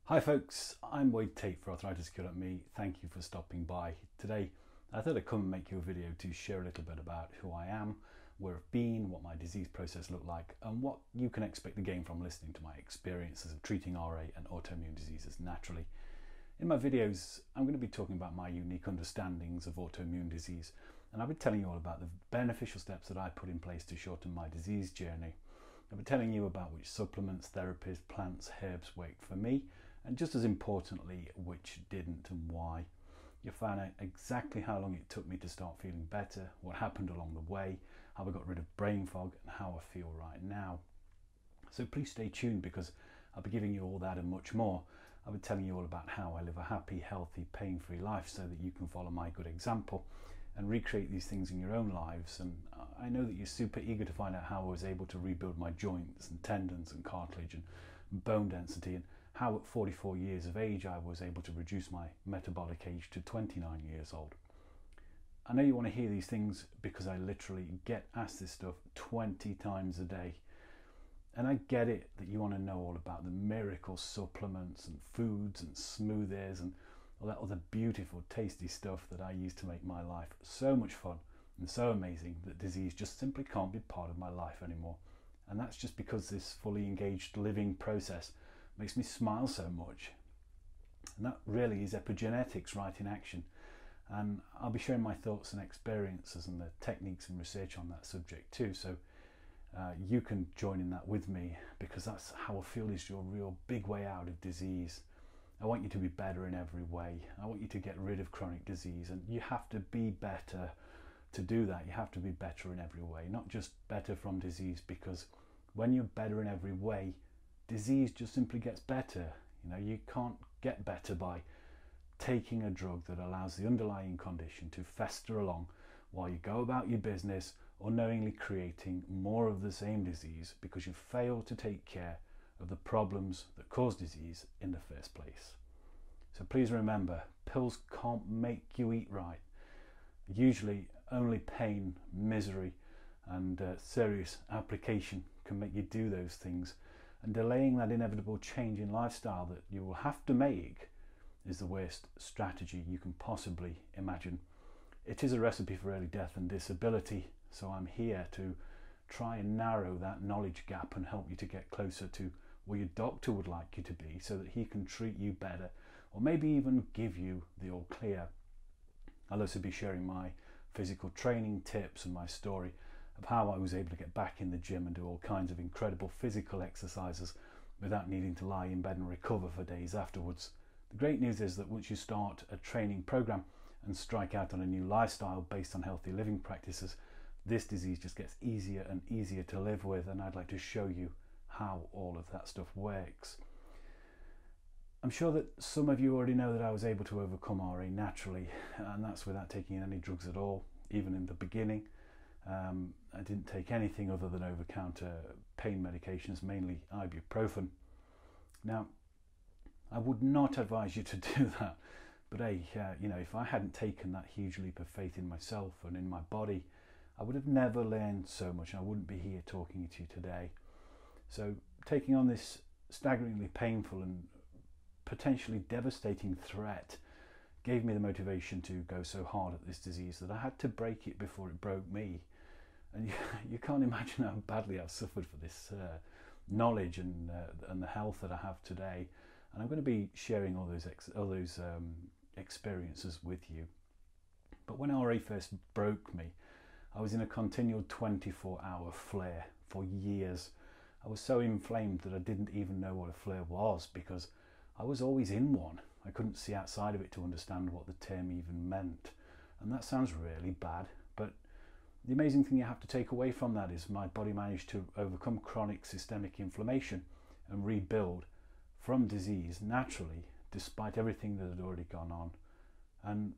Hi folks, I'm Wade Tate for Arthritis Cure.me. Thank you for stopping by. Today I thought I'd come and make you a video to share a little bit about who I am, where I've been, what my disease process looked like, and what you can expect to gain from listening to my experiences of treating RA and autoimmune diseases naturally. In my videos I'm going to be talking about my unique understandings of autoimmune disease, and I'll be telling you all about the beneficial steps that I put in place to shorten my disease journey. I'll be telling you about which supplements, therapies, plants, herbs worked for me, and just as importantly, which didn't and why. You'll find out exactly how long it took me to start feeling better, what happened along the way, how I got rid of brain fog, and how I feel right now. So please stay tuned, because I'll be giving you all that and much more. I'll be telling you all about how I live a happy, healthy, pain-free life so that you can follow my good example and recreate these things in your own lives. And I know that you're super eager to find out how I was able to rebuild my joints and tendons and cartilage and bone density, and how at 44 years of age I was able to reduce my metabolic age to 29 years old. I know you want to hear these things because I literally get asked this stuff 20 times a day. And I get it that you want to know all about the miracle supplements and foods and smoothies and all that other beautiful, tasty stuff that I use to make my life so much fun and so amazing that disease just simply can't be part of my life anymore. And that's just because this fully engaged living process makes me smile so much. And that really is epigenetics right in action. And I'll be sharing my thoughts and experiences and the techniques and research on that subject too. So you can join in that with me, because that's how I feel is your real big way out of disease. I want you to be better in every way. I want you to get rid of chronic disease, and you have to be better to do that. You have to be better in every way, not just better from disease, because when you're better in every way, disease just simply gets better. You know, you can't get better by taking a drug that allows the underlying condition to fester along while you go about your business, unknowingly creating more of the same disease because you failed to take care of the problems that cause disease in the first place. So please remember, pills can't make you eat right. Usually only pain, misery and serious application can make you do those things, and delaying that inevitable change in lifestyle that you will have to make is the worst strategy you can possibly imagine. It is a recipe for early death and disability, so I'm here to try and narrow that knowledge gap and help you to get closer to where your doctor would like you to be, so that he can treat you better, or maybe even give you the all clear. I'll also be sharing my physical training tips and my story of how I was able to get back in the gym and do all kinds of incredible physical exercises without needing to lie in bed and recover for days afterwards. The great news is that once you start a training program and strike out on a new lifestyle based on healthy living practices, this disease just gets easier and easier to live with, and I'd like to show you how all of that stuff works. I'm sure that some of you already know that I was able to overcome RA naturally, and that's without taking any drugs at all. Even in the beginning, I didn't take anything other than over-the-counter pain medications, mainly ibuprofen. Now, I would not advise you to do that, but hey, you know, if I hadn't taken that huge leap of faith in myself and in my body, I would have never learned so much, and I wouldn't be here talking to you today. So taking on this staggeringly painful and potentially devastating threat gave me the motivation to go so hard at this disease that I had to break it before it broke me. And you can't imagine how badly I've suffered for this knowledge and the health that I have today. And I'm going to be sharing all those experiences with you. But when RA first broke me, I was in a continual 24-hour flare for years. I was so inflamed that I didn't even know what a flare was, because I was always in one. I couldn't see outside of it to understand what the term even meant. And that sounds really bad, but the amazing thing you have to take away from that is my body managed to overcome chronic systemic inflammation and rebuild from disease naturally, despite everything that had already gone on. And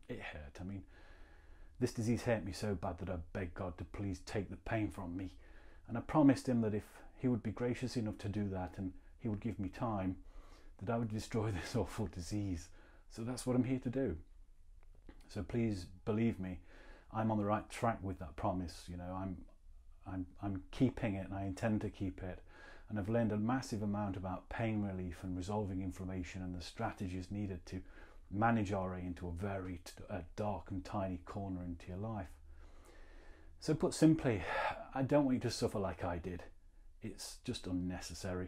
it hurt. I mean, this disease hurt me so bad that I begged God to please take the pain from me. And I promised him that if he would be gracious enough to do that and he would give me time, that I would destroy this awful disease. So that's what I'm here to do. So please believe me, I'm on the right track with that promise. You know, I'm keeping it, and I intend to keep it. and I've learned a massive amount about pain relief and resolving inflammation and the strategies needed to manage RA into a very dark and tiny corner into your life. So put simply, I don't want you to suffer like I did. It's just unnecessary.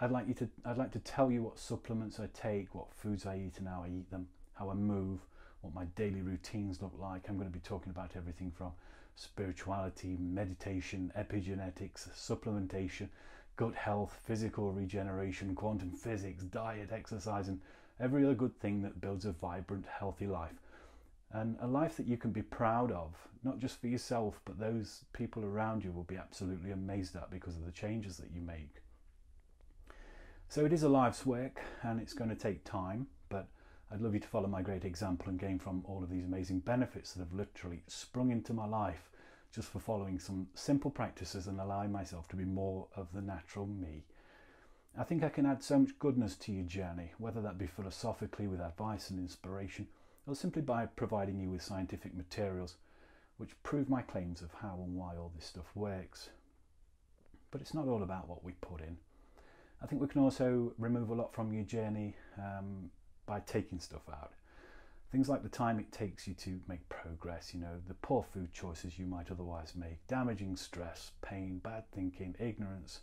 I'd like to tell you what supplements I take, what foods I eat and how I eat them, how I move, what my daily routines look like. I'm going to be talking about everything from spirituality, meditation, epigenetics, supplementation, gut health, physical regeneration, quantum physics, diet, exercise, and every other good thing that builds a vibrant, healthy life. And a life that you can be proud of, not just for yourself, but those people around you will be absolutely amazed at because of the changes that you make. So it is a life's work and it's going to take time, but I'd love you to follow my great example and gain from all of these amazing benefits that have literally sprung into my life just for following some simple practices and allowing myself to be more of the natural me. I think I can add so much goodness to your journey, whether that be philosophically with advice and inspiration, or simply by providing you with scientific materials which prove my claims of how and why all this stuff works. But it's not all about what we put in. I think we can also remove a lot from your journey by taking stuff out. Things like the time it takes you to make progress, the poor food choices you might otherwise make, damaging stress, pain, bad thinking, ignorance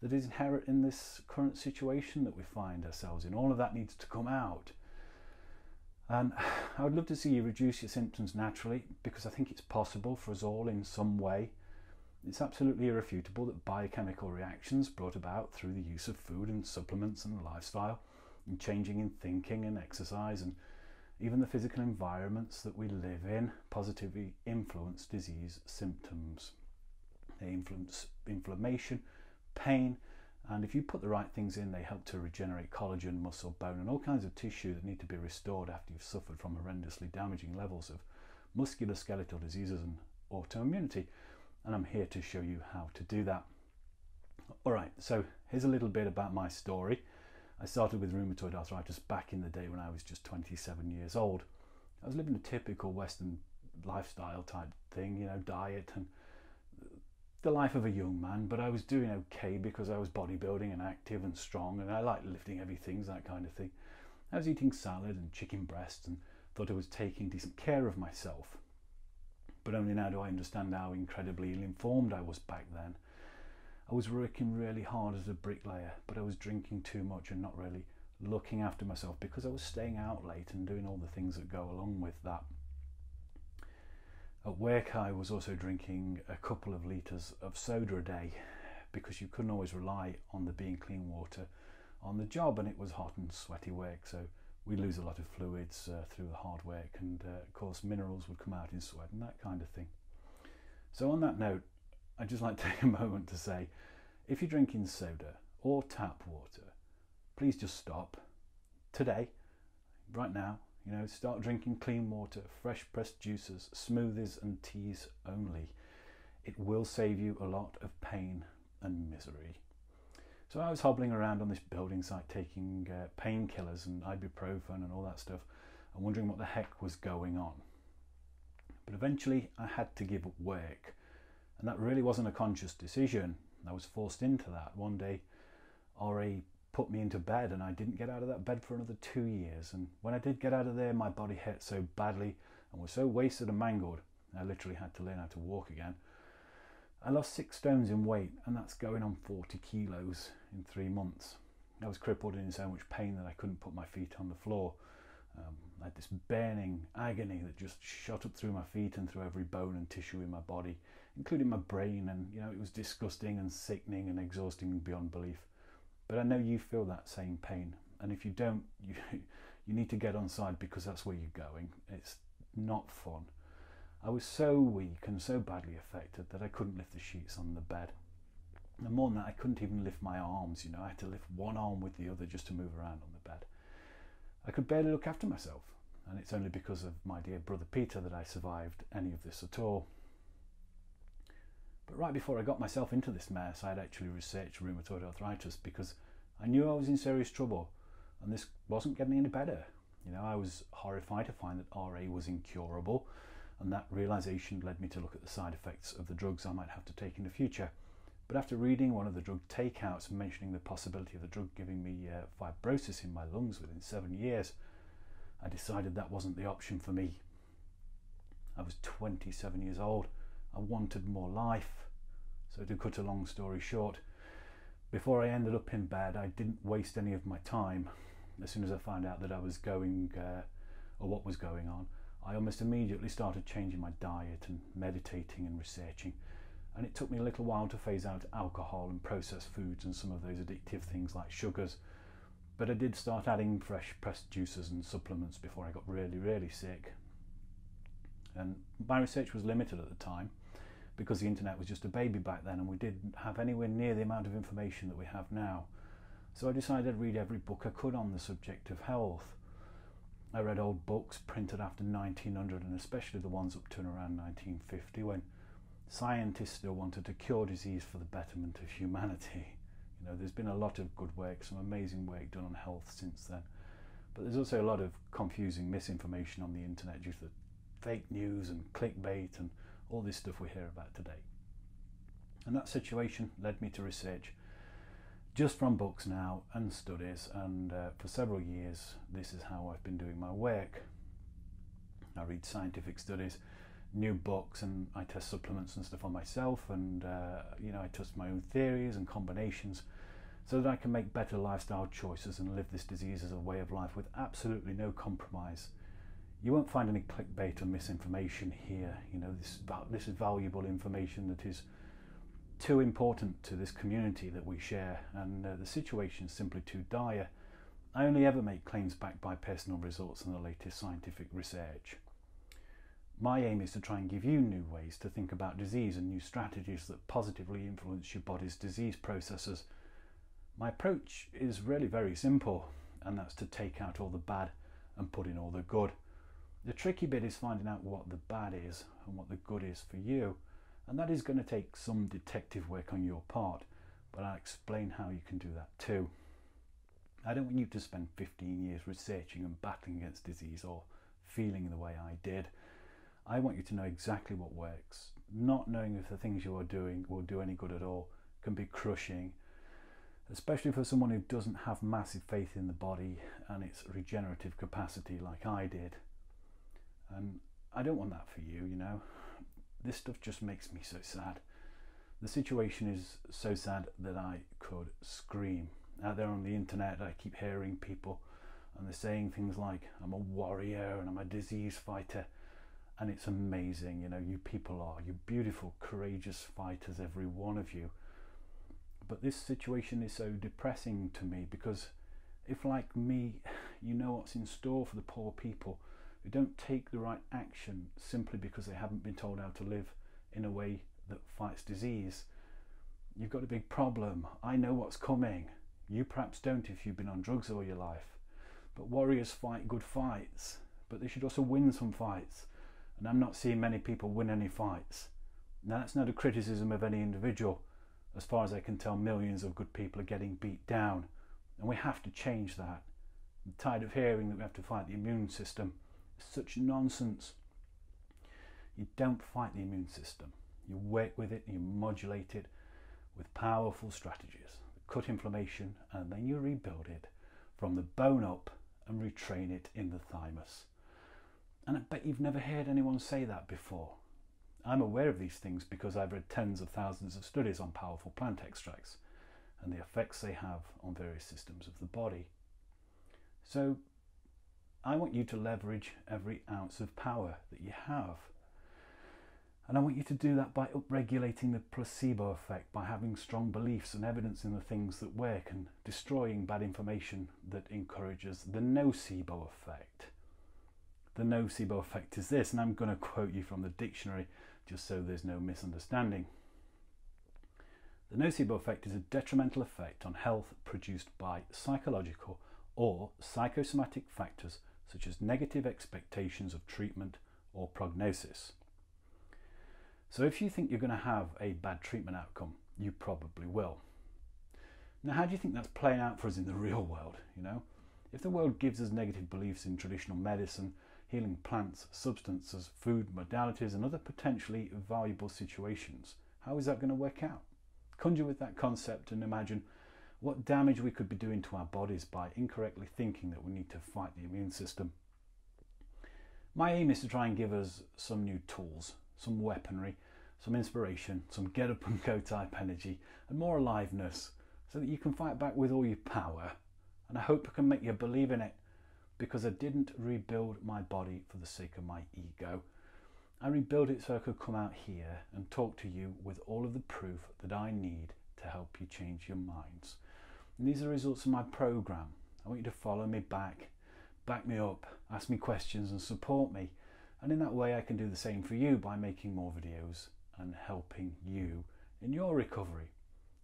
that is inherent in this current situation that we find ourselves in. All of that needs to come out. And I would love to see you reduce your symptoms naturally, because I think it's possible for us all in some way. It's absolutely irrefutable that biochemical reactions brought about through the use of food and supplements and lifestyle and changing in thinking and exercise and even the physical environments that we live in positively influence disease symptoms. They influence inflammation, pain, and if you put the right things in, they help to regenerate collagen, muscle, bone, and all kinds of tissue that need to be restored after you've suffered from horrendously damaging levels of musculoskeletal diseases and autoimmunity. And I'm here to show you how to do that. All right, so here's a little bit about my story. I started with rheumatoid arthritis back in the day when I was just 27 years old. I was living a typical Western lifestyle type thing, diet and the life of a young man, but I was doing okay because I was bodybuilding and active and strong, and I liked lifting heavy things, that kind of thing. I was eating salad and chicken breasts and thought I was taking decent care of myself. But only now do I understand how incredibly ill-informed I was back then. I was working really hard as a bricklayer, but I was drinking too much and not really looking after myself because I was staying out late and doing all the things that go along with that. At work I was also drinking a couple of litres of soda a day because you couldn't always rely on there being clean water on the job, and it was hot and sweaty work, so we lose a lot of fluids through the hard work, and of course minerals would come out in sweat and that kind of thing. So on that note, I'd just like to take a moment to say, if you're drinking soda or tap water, please just stop today, right now. Start drinking clean water, fresh pressed juices, smoothies and teas only. It will save you a lot of pain and misery. So I was hobbling around on this building site taking painkillers and ibuprofen and all that stuff and wondering what the heck was going on. But eventually I had to give up work, and that really wasn't a conscious decision. I was forced into that. One day RA put me into bed and I didn't get out of that bed for another 2 years, and when I did get out of there my body hurt so badly and was so wasted and mangled I literally had to learn how to walk again. I lost 6 stones in weight, and that's going on 40 kilos in 3 months. I was crippled and in so much pain that I couldn't put my feet on the floor. I had this burning agony that just shot up through my feet and through every bone and tissue in my body, including my brain, and it was disgusting and sickening and exhausting beyond belief. But I know you feel that same pain, and if you don't, you need to get on side, because that's where you're going. It's not fun. I was so weak and so badly affected that I couldn't lift the sheets on the bed. And more than that, I couldn't even lift my arms, I had to lift one arm with the other just to move around on the bed. I could barely look after myself, and it's only because of my dear brother Peter that I survived any of this at all. But right before I got myself into this mess, I had actually researched rheumatoid arthritis because I knew I was in serious trouble and this wasn't getting any better. I was horrified to find that RA was incurable, and that realization led me to look at the side effects of the drugs I might have to take in the future. But after reading one of the drug takeouts mentioning the possibility of the drug giving me fibrosis in my lungs within 7 years, I decided that wasn't the option for me. I was 27 years old. I wanted more life. So to cut a long story short, before I ended up in bed, I didn't waste any of my time. As soon as I found out that I was going, or what was going on, I almost immediately started changing my diet and meditating and researching. And it took me a little while to phase out alcohol and processed foods and some of those addictive things like sugars. But I did start adding fresh pressed juices and supplements before I got really sick. And my research was limited at the time because the internet was just a baby back then, and we didn't have anywhere near the amount of information that we have now. So I decided I'd read every book I could on the subject of health. I read old books printed after 1900, and especially the ones up to and around 1950, when scientists still wanted to cure disease for the betterment of humanity. You know, there's been a lot of good work, some amazing work done on health since then. But there's also a lot of confusing misinformation on the internet due to the fake news and clickbait and all this stuff we hear about today. And that situation led me to research just from books now and studies, and for several years this is how I've been doing my work. I read scientific studies, new books, and I test supplements and stuff on myself, and I test my own theories and combinations so that I can make better lifestyle choices and live this disease as a way of life with absolutely no compromise. You won't find any clickbait or misinformation here. You know, this is valuable information that is too important to this community that we share, and the situation is simply too dire. I only ever make claims backed by personal results and the latest scientific research. My aim is to try and give you new ways to think about disease and new strategies that positively influence your body's disease processes. My approach is really very simple, and that's to take out all the bad and put in all the good. The tricky bit is finding out what the bad is and what the good is for you, and that is going to take some detective work on your part, but I'll explain how you can do that too. I don't want you to spend 15 years researching and battling against disease or feeling the way I did. I want you to know exactly what works. Not knowing if the things you are doing will do any good at all can be crushing, especially for someone who doesn't have massive faith in the body and its regenerative capacity like I did. And I don't want that for you, you know. This stuff just makes me so sad. The situation is so sad that I could scream. Out there on the internet, I keep hearing people, and they're saying things like, I'm a warrior and I'm a disease fighter. And it's amazing, you know, you people are, you beautiful, courageous fighters, every one of you. But this situation is so depressing to me, because if, like me, you know what's in store for the poor people who don't take the right action simply because they haven't been told how to live in a way that fights disease, you've got a big problem. I know what's coming. You perhaps don't if you've been on drugs all your life. But warriors fight good fights, but they should also win some fights. And I'm not seeing many people win any fights. Now, that's not a criticism of any individual. As far as I can tell, millions of good people are getting beat down, and we have to change that. I'm tired of hearing that we have to fight the immune system. It's such nonsense. You don't fight the immune system. You work with it, you modulate it with powerful strategies. Cut inflammation, and then you rebuild it from the bone up and retrain it in the thymus. And I bet you've never heard anyone say that before. I'm aware of these things because I've read tens of thousands of studies on powerful plant extracts and the effects they have on various systems of the body. So I want you to leverage every ounce of power that you have. And I want you to do that by upregulating the placebo effect, by having strong beliefs and evidence in the things that work, and destroying bad information that encourages the nocebo effect. The nocebo effect is this, and I'm going to quote you from the dictionary just so there's no misunderstanding. The nocebo effect is a detrimental effect on health produced by psychological or psychosomatic factors such as negative expectations of treatment or prognosis. So if you think you're going to have a bad treatment outcome, you probably will. Now, how do you think that's playing out for us in the real world? You know, if the world gives us negative beliefs in traditional medicine, healing plants, substances, food, modalities, and other potentially valuable situations, how is that going to work out? conjure with that concept and imagine what damage we could be doing to our bodies by incorrectly thinking that we need to fight the immune system. My aim is to try and give us some new tools, some weaponry, some inspiration, some get up and go type energy, and more aliveness, so that you can fight back with all your power. And I hope I can make you believe in it, because I didn't rebuild my body for the sake of my ego. I rebuilt it so I could come out here and talk to you with all of the proof that I need to help you change your minds. And these are the results of my program. I want you to follow me back me up, ask me questions and support me. And in that way I can do the same for you by making more videos and helping you in your recovery.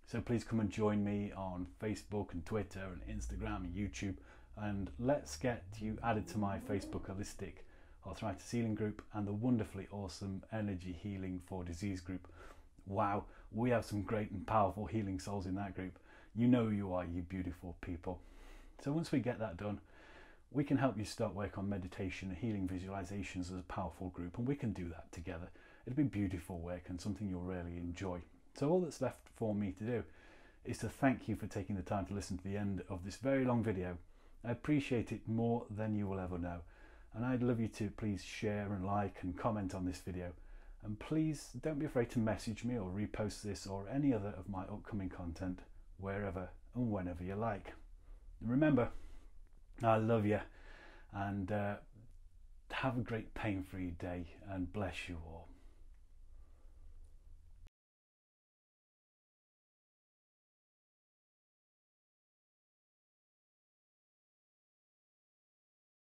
So please come and join me on Facebook and Twitter and Instagram and YouTube, and let's get you added to my Facebook Holistic Arthritis Healing group and the wonderfully awesome Energy Healing for Disease group. Wow, we have some great and powerful healing souls in that group. You know you are, you beautiful people. So once we get that done, we can help you start work on meditation and healing visualizations as a powerful group, and we can do that together. It'll be beautiful work and something you'll really enjoy. So all that's left for me to do is to thank you for taking the time to listen to the end of this very long video. I appreciate it more than you will ever know. And I'd love you to please share and like and comment on this video. And please don't be afraid to message me or repost this or any other of my upcoming content wherever and whenever you like. And remember, I love you, and have a great pain-free day, and bless you all.